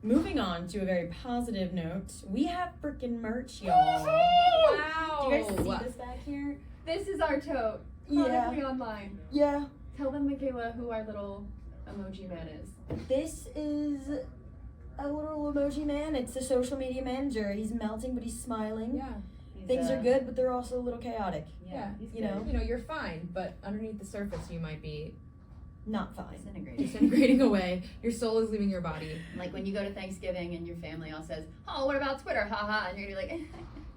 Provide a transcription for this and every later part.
moving on to a very positive note, we have freaking merch, y'all. Wow. Do you guys see this back here? This is our tote. Chronically Online. Yeah. Tell them, Michaela, who our little emoji man is. This is a little emoji man. It's a social media manager. He's melting, but he's smiling. Yeah. Things are good, but they're also a little chaotic. Yeah. You know? You know, you're fine, but underneath the surface you might be Not fine. disintegrating away. Your soul is leaving your body. Like when you go to Thanksgiving and your family all says, "Oh, what about Twitter? Haha," and you're gonna be like,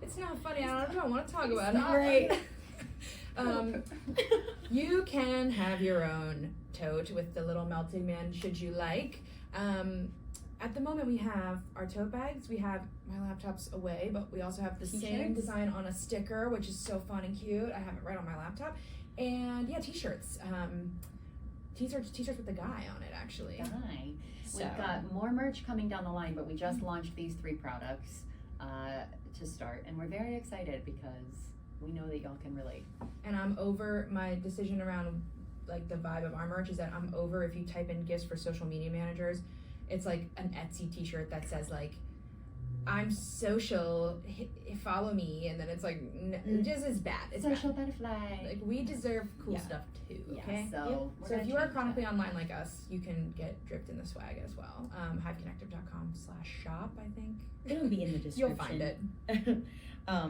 It's not funny. I don't want to talk about Not it. right. You can have your own tote with the little melting man, should you like. At the moment, we have our tote bags. We have my laptop's away, but we also have the same design on a sticker, which is so fun and cute. I have it right on my laptop. And yeah, t-shirts. T-shirts with the guy on it, actually. "Hi." So, We've got more merch coming down the line, but we just launched these 3 products to start, and we're very excited because we know that y'all can relate. And I'm over my decision around like the vibe of our merch is that I'm over if you type in gifts for social media managers. It's like an Etsy t-shirt that says like, I'm social, follow me, and then it's like, just is bad. It's Social bad. butterfly. Like we deserve cool Yeah. stuff too, Yeah, okay? so we're So if gonna you are change chronically that. online like us, you can get dripped in the swag as well. HiveConnective.com/shop, I think. it'll be in the description. You'll find it.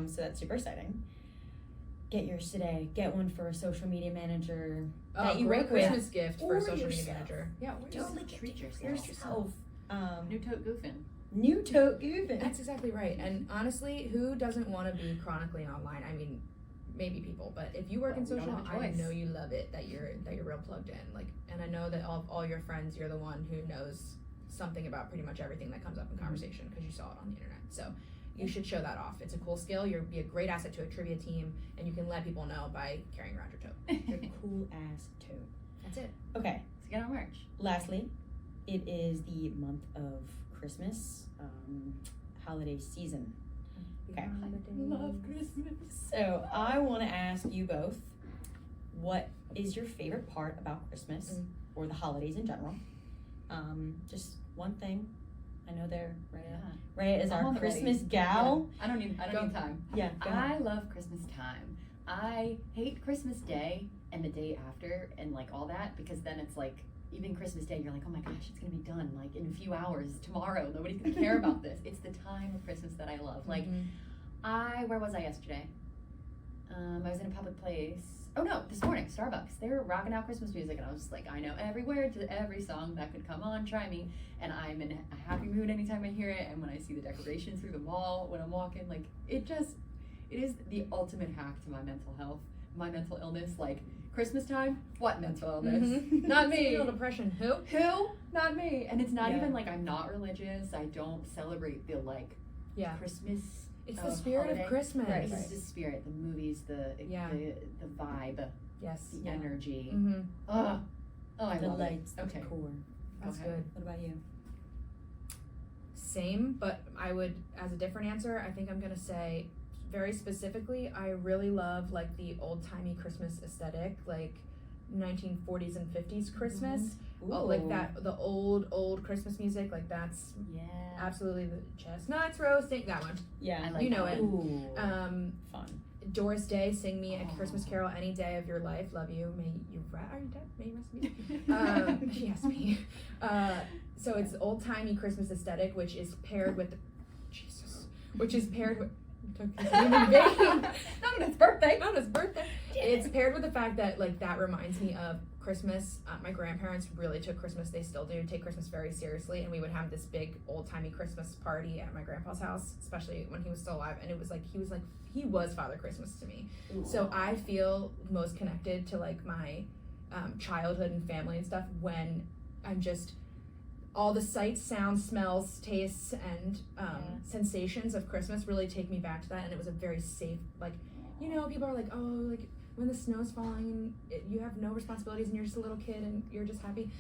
So that's super exciting. Get yours today. Get one for a social media manager that Oh, you great work with. Christmas gift for Or a social media yourself. manager. Yeah, or yourself. Totally Treat yourself. yourself. New tote goofing. New tote goofing. That's exactly right. And honestly, who doesn't want to be chronically online? I mean, maybe people, but if you work in Well, we don't social, have a I choice. know you love it that you're real plugged in. Like, and I know that all your friends, you're the one who knows something about pretty much everything that comes up in conversation because you saw it on the internet. So you should show that off. It's a cool skill. You'll be a great asset to a trivia team, and you can let people know by carrying around your tote. Your cool ass tote. That's it. Okay. So get our merch. Lastly, it is the month of Christmas, holiday season. Okay. Love Christmas. So I want to ask you both, what is your favorite part about Christmas or the holidays in general? Just one thing. I know they're Rhea is I'm our on the Christmas ready. gal. I don't need time. Yeah. Go ahead. I love Christmas time. I hate Christmas Day and the day after and like all that because then it's like even Christmas Day you're like, oh my gosh, it's gonna be done like in a few hours tomorrow. Nobody's gonna care about this. It's the time of Christmas that I love. Like where was I yesterday? I was in a public place. Oh no, this morning, Starbucks. They were rocking out Christmas music and I was just like, I know every word to every song that could come on, try me. And I'm in a happy mood anytime I hear it. And when I see the decorations through the mall, when I'm walking, like it is the ultimate hack to my mental health, my mental illness. Like Christmas time, what mental illness? Not me. Seasonal depression. Who? Who? Not me. And it's not Yeah. even like I'm not religious. I don't celebrate the like Yeah. Christmas. It's the spirit holiday. of Christmas. Right. It's the spirit, the movies, the vibe, Yes. the energy. Mm-hmm. Oh, I The love lights, it. the core. That's ahead. good. What about you? Same, but I would, as a different answer, I think I'm gonna say, very specifically, I really love like the old-timey Christmas aesthetic, like 1940s and 50s Christmas. Oh, like that, the old Christmas music, like that's Yeah. absolutely the chestnuts roasting, that one. Yeah. I like You know that it. Ooh. Um, Doris Day, sing me a Christmas carol any day of your life. Love you. May you are you dead? May you rest in peace. She asked me. So it's old timey Christmas aesthetic, which is paired with which is paired with took his name in vain. Not on his birthday. Not his birthday. It's paired with the fact that like that reminds me of Christmas. My grandparents really took Christmas. They still do take Christmas very seriously, and we would have this big old timey Christmas party at my grandpa's house, especially when he was still alive. And it was like he was Father Christmas to me. Ooh. So I feel most connected to like my childhood and family and stuff when I'm just all the sights, sounds, smells, tastes, and sensations of Christmas really take me back to that. And it was a very safe, like, you know, people are like, oh, like when the snow's falling and you have no responsibilities and you're just a little kid and you're just happy.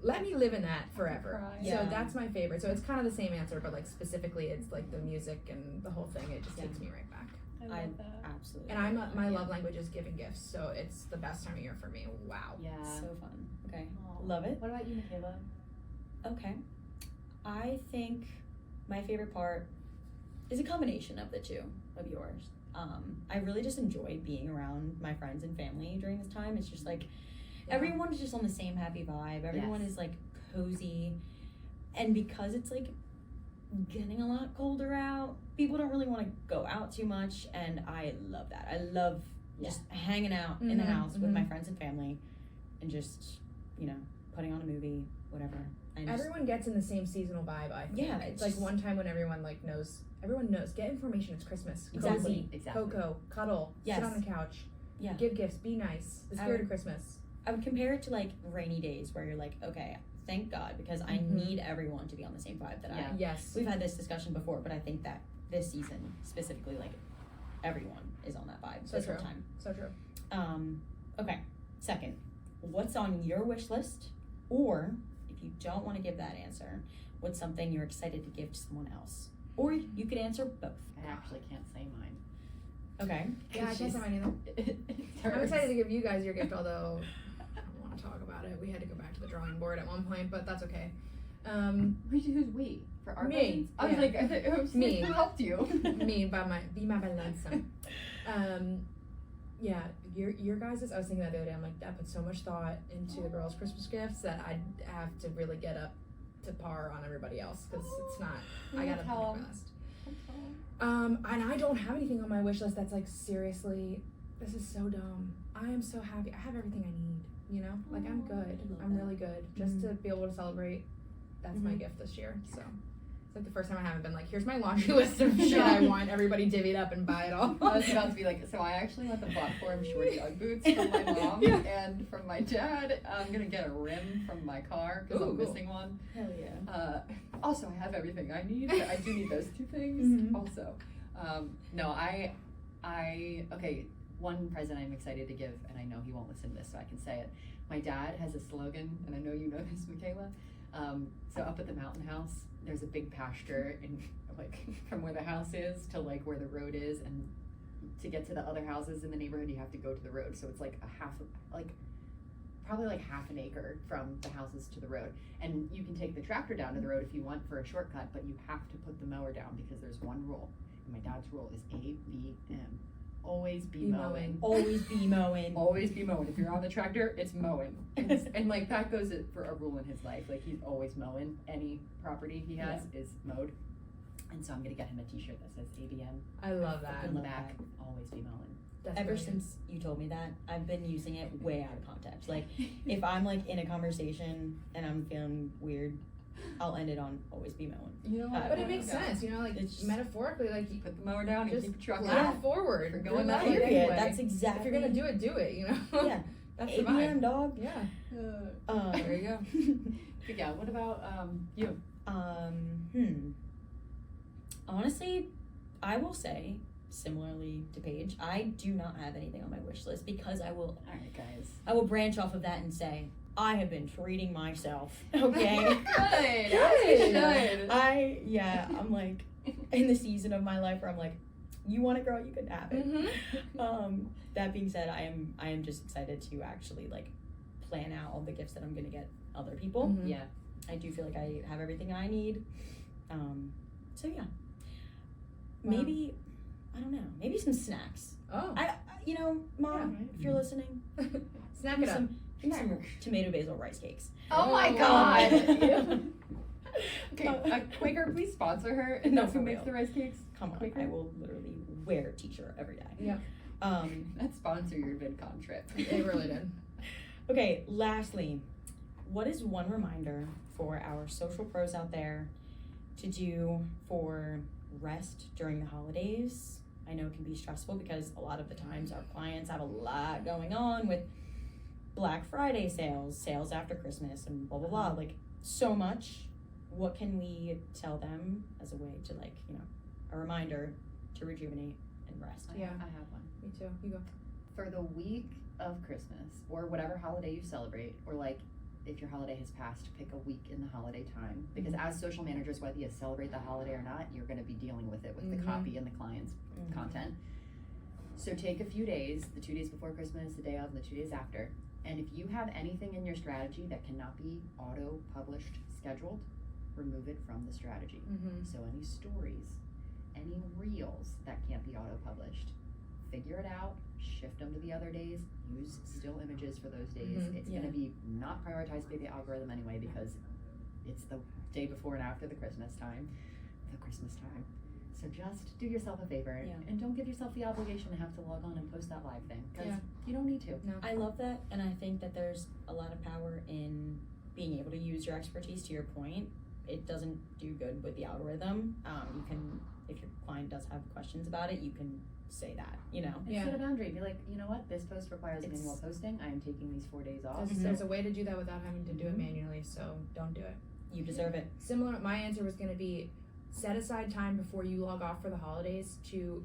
Let me live in that forever. Yeah. So that's my favorite. So it's kind of the same answer, but like specifically it's like the music and the whole thing. It just takes me right back. I love that. Absolutely. And my love language is giving gifts, so it's the best time of year for me. Wow. Yeah. So fun. Okay. Aw. Love it. What about you, Michaela? Okay. I think my favorite part is a combination of the two of yours. I really just enjoy being around my friends and family during this time. It's just like everyone is just on the same happy vibe. Everyone is like cozy, and because it's like getting a lot colder out, people don't really want to go out too much, and I love that. I love just hanging out in the house with my friends and family, and just putting on a movie, whatever. And everyone gets in the same seasonal vibe. I think. Yeah, it's like one time when everyone like knows. Everyone knows. Get information. It's Christmas. Exactly. Cozy, Cocoa, cuddle, sit on the couch. Yeah. Give gifts. Be nice. The spirit of Christmas. I would compare it to like rainy days where you're like, okay, thank God, because I need everyone to be on the same vibe that I. Yes. We've had this discussion before, but I think that this season specifically, like, everyone is on that vibe this whole time. So true. Okay. Second, what's on your wish list? Or if you don't want to give that answer, what's something you're excited to give to someone else? Or you could answer both. I actually can't say mine. Okay. Yeah, I can't say mine either. I'm excited to give you guys your gift, although I don't want to talk about it. We had to go back to the drawing board at one point, but that's okay. Who's we? For our me. presents? I was like, I was me. Who helped you? Me, be my lonesome. Yeah, your guys', I was thinking that the other day, I'm like, I put so much thought into the girls' Christmas gifts that I have to really get up to par on everybody else, because it's not, I gotta pick fast. And I don't have anything on my wish list that's like, seriously, this is so dumb. I am so happy. I have everything I need, like I'm good. I'm really good. Just to be able to celebrate, that's my gift this year, so. Like the first time I haven't been like, here's my laundry list of shit I want, everybody divvied up and buy it all. I was about to be like, so I actually want the platform shorty Ugg boots from my mom and from my dad. I'm gonna get a rim from my car because I'm missing one. Hell yeah. Also, I have everything I need. I do need those two things also. No, okay, one present I'm excited to give, and I know he won't listen to this, so I can say it. My dad has a slogan, and I know you know this, Michaela. So up at the mountain house, there's a big pasture in like from where the house is to like where the road is, and to get to the other houses in the neighborhood you have to go to the road. So it's like probably like half an acre from the houses to the road. And you can take the tractor down to the road if you want for a shortcut, but you have to put the mower down because there's one rule. And my dad's rule is ABM. Always be mowing. Always be mowing. Always be mowing. If you're on the tractor, it's mowing. And like that goes for a rule in his life. Like he's always mowing. Any property he has is mowed. And so I'm gonna get him a t-shirt that says ABM. I love that. In the back, always be mowing. That's Ever brilliant. since you told me that, I've been using it way out of context. Like, if I'm like in a conversation and I'm feeling weird, I'll end it on always be mowing. You know what? But it makes sense, like It's just, metaphorically, like you Put the mower down and just keep the truck laugh out. forward. We're going You're that like, way period. anyway. That's exactly. if you're gonna do it, Yeah. That's the ABM, vibe. dog. Yeah. There you go. But yeah, what about you? Honestly, I will say, similarly to Paige, I do not have anything on my wish list because I will branch off of that and say, I have been treating myself, okay? Good. As you should. I'm like in the season of my life where I'm like, you want it, girl, you can have it. That being said, I am just excited to actually like plan out all the gifts that I'm gonna get other people. Yeah. I do feel like I have everything I need. So yeah. Wow. Maybe, I don't know, maybe some snacks. Oh. Mom, if you're listening, Snack it up. give me some tomato basil rice cakes. Oh my Oh. God. Okay, Quaker, please sponsor her. And No, that's who for makes real. the rice cakes. Come on, Quaker? I will literally wear a t-shirt every day. Yeah. Let's sponsor your VidCon trip. It really did. Okay, lastly, what is one reminder for our social pros out there to do for rest during the holidays? I know it can be stressful because a lot of the times our clients have a lot going on with Black Friday sales after Christmas, and blah, blah, blah, like so much. What can we tell them as a way to a reminder to rejuvenate and rest? Yeah. I have one. Me too. You go. For the week of Christmas, or whatever holiday you celebrate, or like if your holiday has passed, pick a week in the holiday time. Because as social managers, whether you celebrate the holiday or not, you're gonna be dealing with it with the copy and the client's content. So take a few days, the 2 days before Christmas, the day of, and the 2 days after. And if you have anything in your strategy that cannot be auto-published, scheduled, remove it from the strategy. Mm-hmm. So any stories, any reels that can't be auto-published, figure it out, shift them to the other days, use still images for those days. Mhm. It's gonna be not prioritized by the algorithm anyway because it's the day before and after the Christmas time. So just do yourself a favor and don't give yourself the obligation to have to log on and post that live thing because you don't need to. No. I love that, and I think that there's a lot of power in being able to use your expertise. To your point, it doesn't do good with the algorithm. You can, if your client does have questions about it, you can say that, you know. Yeah. Set a boundary. Be like, you know what? This post requires manual posting. I am taking these 4 days off. There's a way to do that without having to do it manually, so don't do it. You deserve it. Similar, my answer was going to be set aside time before you log off for the holidays to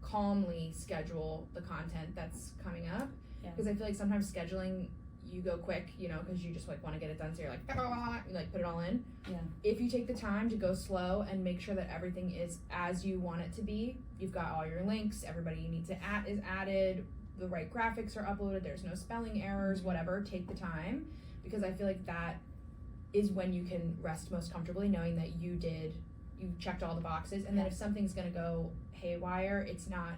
calmly schedule the content that's coming up. Because I feel like sometimes scheduling, you go quick, you know, because you just like want to get it done, so you're like, you like put it all in. Yeah. If you take the time to go slow and make sure that everything is as you want it to be, you've got all your links, everybody you need to add is added, the right graphics are uploaded, there's no spelling errors, whatever, take the time, because I feel like that is when you can rest most comfortably, knowing that you checked all the boxes, and then if something's gonna go haywire, it's not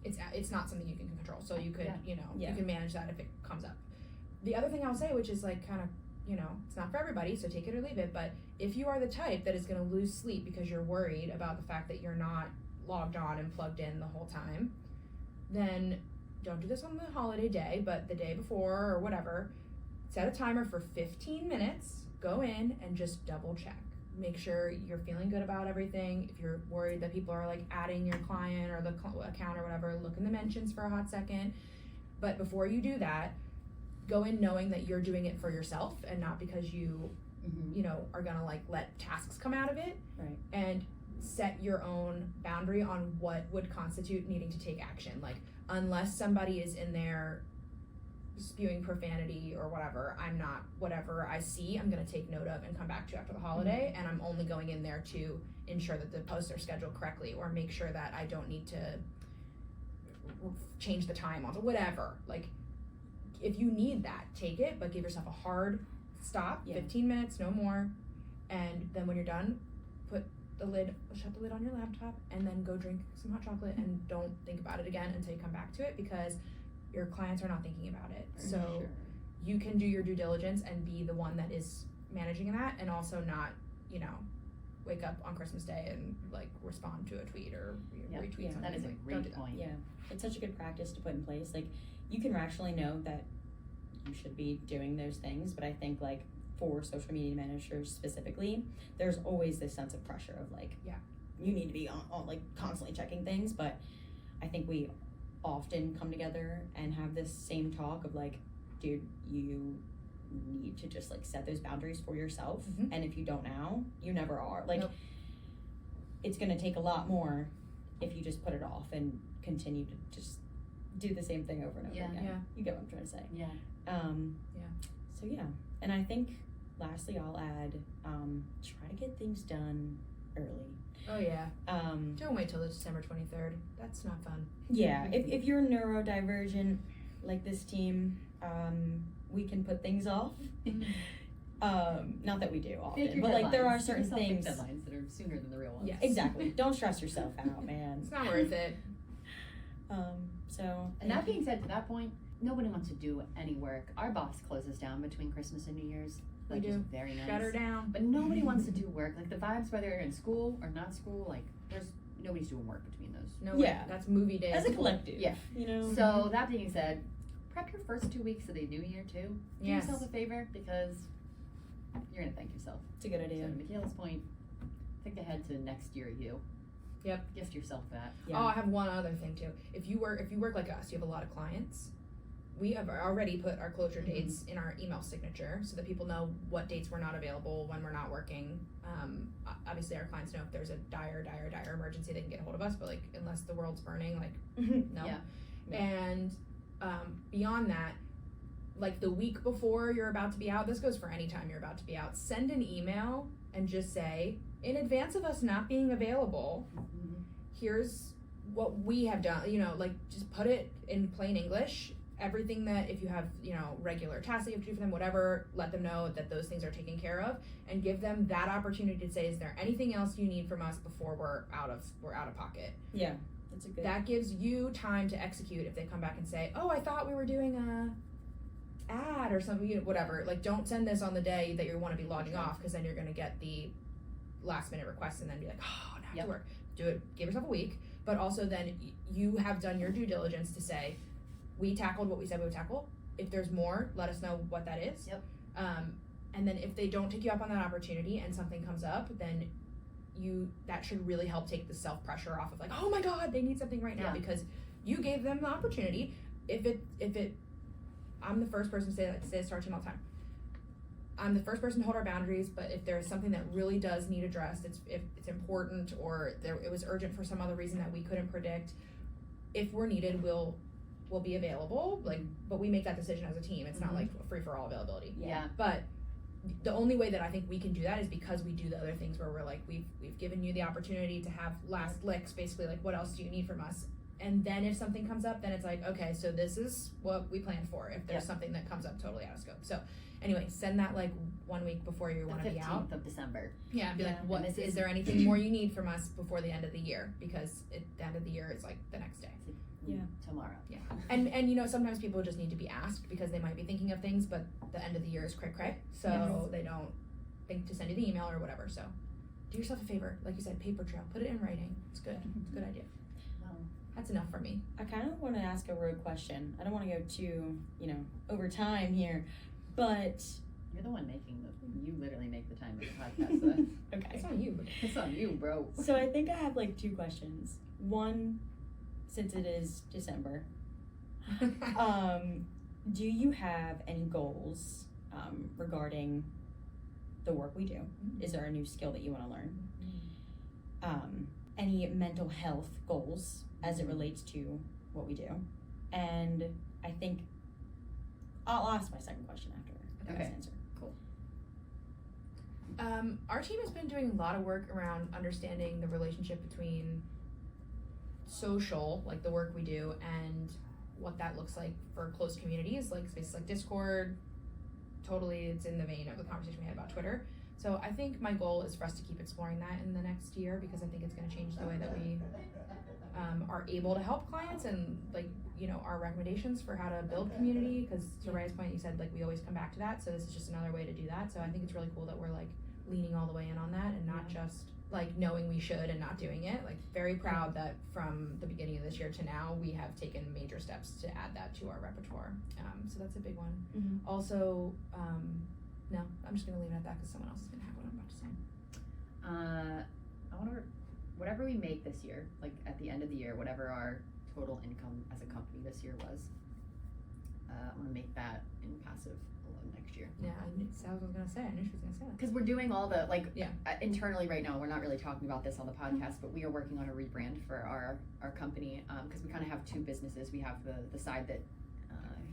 it's not something you can control. So you could you can manage that if it comes up. The other thing I'll say, which is like kind of, you know, it's not for everybody, so take it or leave it, but if you are the type that is gonna lose sleep because you're worried about the fact that you're not logged on and plugged in the whole time, then don't do this on the holiday day, but the day before or whatever, set a timer for 15 minutes, go in and just double check. Make sure you're feeling good about everything. If you're worried that people are like adding your client or the account or whatever, look in the mentions for a hot second. But before you do that, go in knowing that you're doing it for yourself and not because you know, are gonna like let tasks come out of it. Right. And set your own boundary on what would constitute needing to take action. Like, unless somebody is in there spewing profanity or whatever, I'm not, whatever I see, I'm gonna take note of and come back to after the holiday, and I'm only going in there to ensure that the posts are scheduled correctly or make sure that I don't need to change the time on whatever. Like, if you need that, take it, but give yourself a hard stop, 15 minutes, no more, and then when you're done, shut the lid on your laptop, and then go drink some hot chocolate and don't think about it again until you come back to it, because your clients are not thinking about it. So you can do your due diligence and be the one that is managing that, and also not, you know, wake up on Christmas Day and like respond to a tweet or retweet something. That is a great point. Yeah, it's such a good practice to put in place. Like, you can rationally know that you should be doing those things, but I think like for social media managers specifically, there's always this sense of pressure of like, you need to be on like constantly checking things. But I think we often come together and have this same talk of like, dude, you need to just like set those boundaries for yourself. And if you don't now, you never are. Like, it's gonna take a lot more if you just put it off and continue to just do the same thing over and over again. You get what I'm trying to say. So and I think lastly I'll add, try to get things done early. Don't wait till December 23rd. That's not fun. If you're neurodivergent like this team, we can put things off. Not that we do often, but like there are certain things. Deadlines that are sooner than the real ones. Yeah, exactly. Don't stress yourself out, man. It's not worth it. And that being said, to that point, nobody wants to do any work. Our box closes down between Christmas and New Year's. We do. Very nice. Shut her down. But nobody wants to do work. Like the vibes, whether you're in school or not school, like nobody's doing work between those. No way. That's movie day. As a collective. Yeah. You know. So that being said, prep your first 2 weeks of the new year too. Do yourself a favor, because you're gonna thank yourself. It's a good idea. So to Michaela's point, think ahead to next year you. Gift yourself that. Oh, I have one other thing too. If you work like us, you have a lot of clients. We have already put our closure dates in our email signature so that people know what dates we're not available, when we're not working. Obviously our clients know if there's a dire emergency, they can get a hold of us, but like, unless the world's burning, like, no. And beyond that, like the week before you're about to be out, this goes for any time you're about to be out, send an email and just say, in advance of us not being available, here's what we have done, you know, like just put it in plain English, everything that, if you have, you know, regular tasks that you have to do for them, whatever, let them know that those things are taken care of, and give them that opportunity to say, is there anything else you need from us before we're out of pocket? Yeah, that's a good. That gives you time to execute. If they come back and say, oh, I thought we were doing a ad or something, whatever, like, don't send this on the day that you want to be logging off, because then you're going to get the last minute requests and then be like, oh, now I have to work. Do it, give yourself a week, but also then you have done your due diligence to say, we tackled what we said we would tackle. If there's more, let us know what that is. Yep. And then if they don't take you up on that opportunity and something comes up, then that should really help take the self pressure off of like, oh my God, they need something right now, because you gave them the opportunity. I'm the first person to say that, to say start team all the time. I'm the first person to hold our boundaries, but if there's something that really does need addressed, if it's important, or it was urgent for some other reason that we couldn't predict, if we're needed, we'll be available. Like, but we make that decision as a team. It's not like free for all availability. Yeah. But the only way that I think we can do that is because we do the other things where we're like, we've given you the opportunity to have last licks, basically, like, what else do you need from us? And then if something comes up, then it's like, okay, so this is what we planned for if there's something that comes up totally out of scope. So anyway, send that like 1 week before you want to be out. The 15th of December. Yeah, be like, what is there anything more you need from us before the end of the year? Because the end of the year is like the next day. Tomorrow. Yeah. And you know, sometimes people just need to be asked because they might be thinking of things, but the end of the year is cray, so they don't think to send you the email or whatever. So do yourself a favor, like you said, paper trail, put it in writing. It's good. It's a good idea. That's enough for me. I kind of want to ask a road question. I don't want to go too, over time here, but you're the one you literally make the time of the podcast. So okay, it's on you. It's on you, bro. So I think I have like 2 questions. One, since it is December, do you have any goals regarding the work we do? Is there a new skill that you want to learn? Any mental health goals as it relates to what we do? And I think I'll ask my second question after this answer. Cool. Our team has been doing a lot of work around understanding the relationship between social, like the work we do, and what that looks like for close communities, like spaces like Discord. Totally, it's in the vein of the conversation we had about Twitter. So I think my goal is for us to keep exploring that in the next year, because I think it's going to change the way that we are able to help clients, and our recommendations for how to build community. Because to Ray's point, you said like we always come back to that, so this is just another way to do that. So I think it's really cool that we're like leaning all the way in on that, and not just like knowing we should and not doing it. Like, very proud that from the beginning of this year to now we have taken major steps to add that to our repertoire. So that's a big one. Also, no, I'm just gonna leave it at that because someone else is gonna have what I'm about to say. I want to, whatever we make this year, like at the end of the year, whatever our total income as a company this year was, I want to make that in passive alone next year. Yeah, I knew she was gonna say that. Because we're doing all the internally right now. We're not really talking about this on the podcast, but we are working on a rebrand for our company, because we kind of have 2 businesses. We have the side that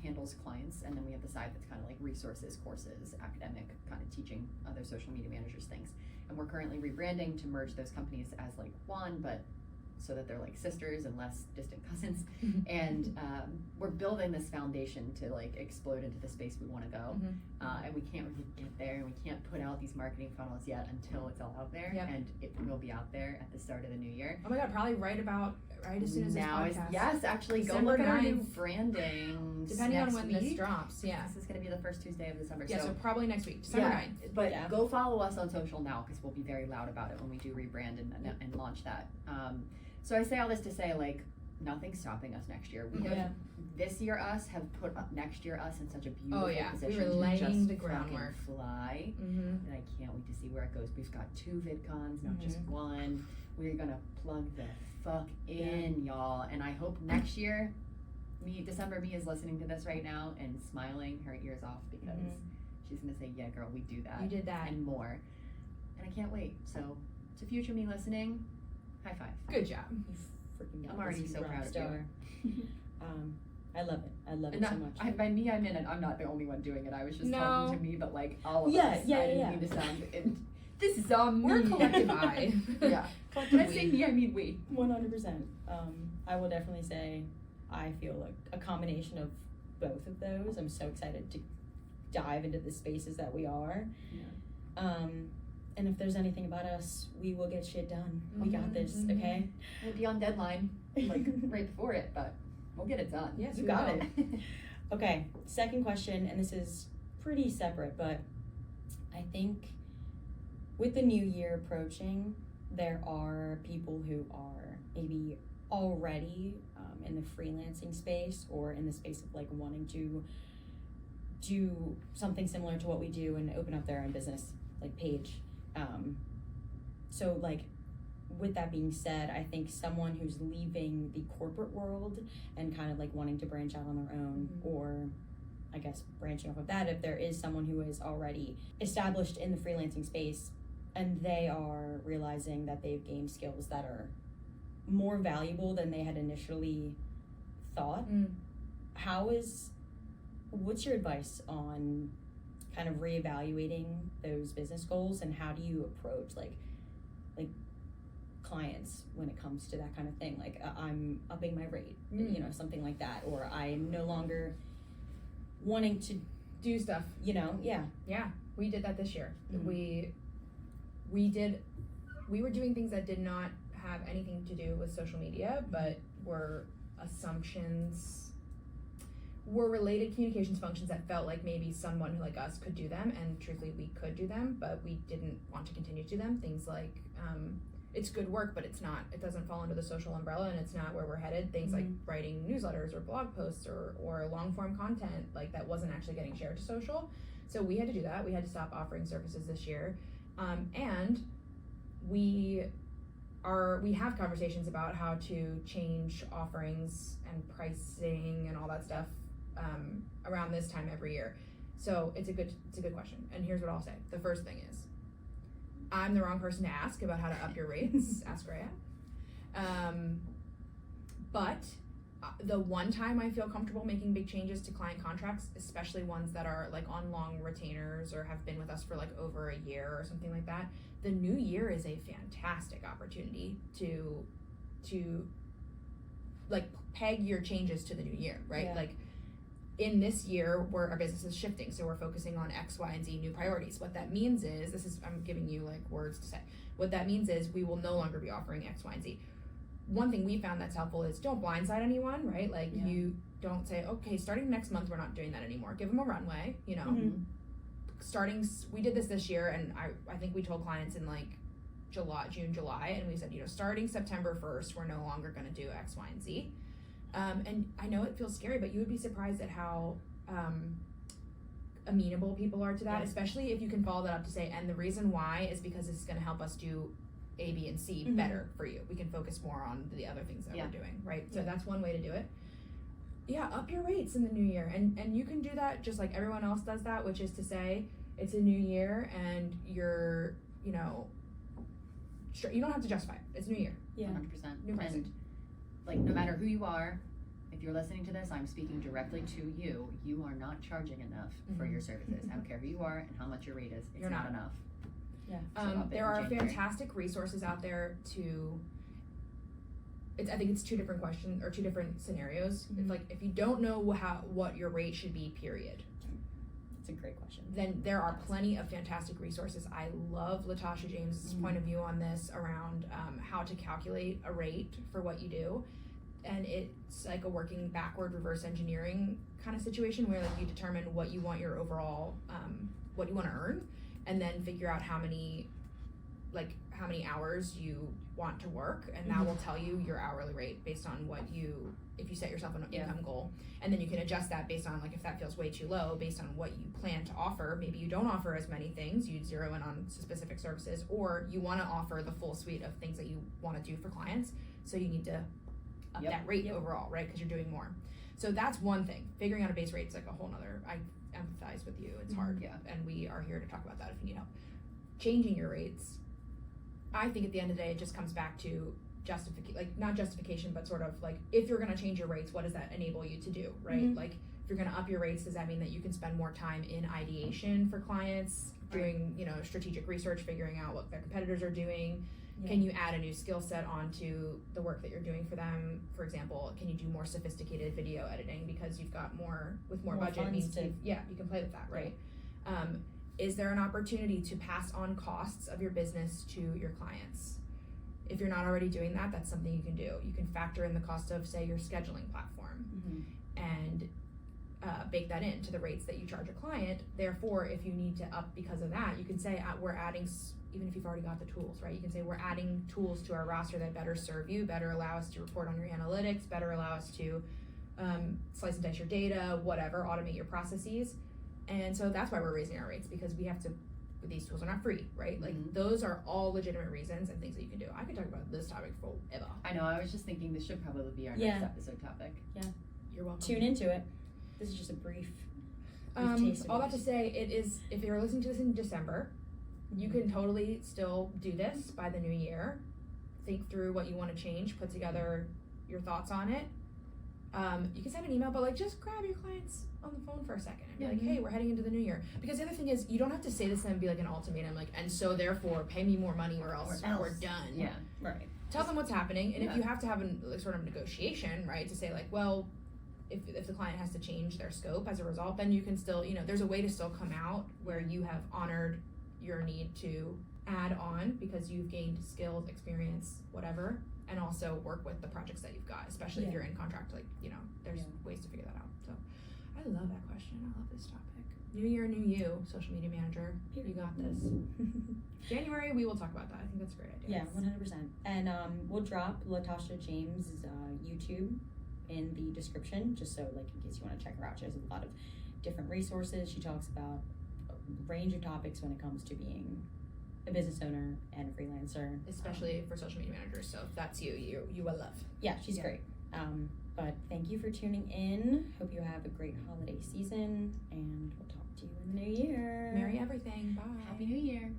handles clients, and then we have the side that's kind of like resources, courses, academic, kind of teaching other social media managers things. And we're currently rebranding to merge those companies as like one, but so that they're like sisters and less distant cousins. And we're building this foundation to like explode into the space we want to go. And we can't really get there, and we can't put out these marketing funnels yet until it's all out there. And it will be out there at the start of the new year. Oh my God, probably right as soon as this podcast. Yes, actually, December go look at our new 9th. branding. Depending on when week. This drops, This is going to be the first Tuesday of December. Yeah, so probably next week, December 9th. But go follow us on social now, because we'll be very loud about it when we do rebrand and launch that. So I say all this to say, like, nothing's stopping us next year. We have this year us have put up next year us in such a beautiful position. We were laying to just the groundwork. Fly, and I can't wait to see where it goes. We've got 2 VidCons, not just one. We're gonna plug the fuck in, y'all, and I hope next year, December me is listening to this right now and smiling her ears off, because she's gonna say, yeah, girl, we do that. You did that and more, and I can't wait. So to future me listening, high five. Good job. I'm already so proud of you. I love it. I love it so much. By me, I mean, I'm not the only one doing it. I was just talking to me, but like all of us. I didn't mean to sound. This is on me. We're collective I. When I say me, I mean we. 100%. I will definitely say I feel like a combination of both of those. I'm so excited to dive into the spaces that we are. And if there's anything about us, we will get shit done. We got this, okay? We'll be on deadline, like right before it, but we'll get it done. Yes, You we got will. it. Okay, second question, and this is pretty separate, but I think with the new year approaching, there are people who are maybe already in the freelancing space or in the space of like wanting to do something similar to what we do and open up their own business like page. So like with that being said, I think someone who's leaving the corporate world and kind of like wanting to branch out on their own, or I guess branching off of that, if there is someone who is already established in the freelancing space and they are realizing that they've gained skills that are more valuable than they had initially thought, what's your advice on kind of reevaluating those business goals, and how do you approach like clients when it comes to that kind of thing? Like I'm upping my rate, you know, something like that, or I'm no longer wanting to do stuff. You know, yeah, We did that this year. We were doing things that did not have anything to do with social media, but were assumptions, were related communications functions that felt like maybe someone who like us could do them, and truthfully we could do them, but we didn't want to continue to do them. Things like it's good work, but it doesn't fall under the social umbrella, and it's not where we're headed. Things like writing newsletters or blog posts or long form content like that wasn't actually getting shared to social. So we had to do that. We had to stop offering services this year, and we have conversations about how to change offerings and pricing and all that stuff around this time every year. So it's a good question. And here's what I'll say. The first thing is, I'm the wrong person to ask about how to up your rates. Ask Rhea. But the one time I feel comfortable making big changes to client contracts, especially ones that are like on long retainers or have been with us for like over a year or something like that, the new year is a fantastic opportunity to like peg your changes to the new year, right? Yeah. Like in this year, our business is shifting, so we're focusing on X, Y, and Z new priorities. What that means is, I'm giving you like words to say. What that means is we will no longer be offering X, Y, and Z. One thing we found that's helpful is don't blindside anyone, right? Like you don't say, okay, starting next month, we're not doing that anymore. Give them a runway, you know. We did this year, and I think we told clients in like June, July, and we said, you know, starting September 1st, we're no longer going to do X, Y, and Z. And I know it feels scary, but you would be surprised at how amenable people are to that, especially if you can follow that up to say, and the reason why is because this is going to help us do A, B, and C better for you. We can focus more on the other things that we're doing, right? So that's one way to do it. Yeah, up your rates in the new year. And you can do that just like everyone else does that, which is to say it's a new year and you're, you know, sure, you don't have to justify it. It's a new year. Yeah. 100%. New person. And like no matter who you are, if you're listening to this, I'm speaking directly to you. You are not charging enough for your services. I don't care who you are and how much your rate is. It's You're not. enough. Yeah. So up it there in are January. fantastic resources out there I think it's two different questions or two different scenarios. It's like if you don't know what your rate should be, period. It's a great question. Then there are plenty of fantastic resources. I love Latasha James's point of view on this around how to calculate a rate for what you do. And it's like a working backward reverse engineering kind of situation where like you determine what you want your overall, what you want to earn, and then figure out how many hours you want to work, and that will tell you your hourly rate based on if you set yourself an income goal, and then you can adjust that based on like if that feels way too low based on what you plan to offer. Maybe you don't offer as many things, you zero in on specific services, or you want to offer the full suite of things that you want to do for clients, so you need to up that rate overall, right? Because you're doing more. So that's one thing. Figuring out a base rate is like a whole nother. I empathize with you. It's hard, and we are here to talk about that if you need help. Changing your rates, I think at the end of the day, it just comes back to not justification, but sort of like if you're going to change your rates, what does that enable you to do, right? Like If you're going to up your rates, does that mean that you can spend more time in ideation for clients, doing, you know, strategic research, figuring out what their competitors are doing? Yeah. Can you add a new skill set onto the work that you're doing for them? For example, can you do more sophisticated video editing because you've got more budget funds means to- you can play with that, right? Is there an opportunity to pass on costs of your business to your clients? If you're not already doing that, that's something you can do. You can factor in the cost of, say, your scheduling platform and bake that into the rates that you charge a client. Therefore, if you need to up because of that, you can say we're adding, even if you've already got the tools, right? You can say we're adding tools to our roster that better serve you, better allow us to report on your analytics, better allow us to slice and dice your data, whatever, automate your processes. And so that's why we're raising our rates, because we have to, these tools are not free, right? Like those are all legitimate reasons and things that you can do. I could talk about this topic forever. I know, I was just thinking this should probably be our next episode topic. You're welcome. Tune into it. This is just a brief taste of All it. that to say, it is, if you're listening to this in December, you can totally still do this by the new year. Think through what you want to change, put together your thoughts on it. You can send an email, but like just grab your clients on the phone for a second and be like, hey, we're heading into the new year. Because the other thing is, you don't have to say this and be like an ultimatum, like, and so therefore pay me more money or else we're done. Yeah. Right. Tell them what's happening, and if you have to have a sort of negotiation, right, to say like, well, if the client has to change their scope as a result, then you can still, you know, there's a way to still come out where you have honored your need to add on because you've gained skills, experience, whatever, and also work with the projects that you've got, especially if you're in contract, like, you know, there's ways to figure that out. So I love that question. I love this topic. New year, new you, social media manager. You got this. January, we will talk about that. I think that's a great idea. Yeah, 100%. And we'll drop Latasha James's YouTube in the description, just so like in case you want to check her out. She has a lot of different resources. She talks about a range of topics when it comes to being a business owner and a freelancer, Especially for social media managers. So if that's you will love. Yeah, she's great. But thank you for tuning in. Hope you have a great holiday season, and we'll talk to you in the new year. Merry everything. Bye. Happy New Year.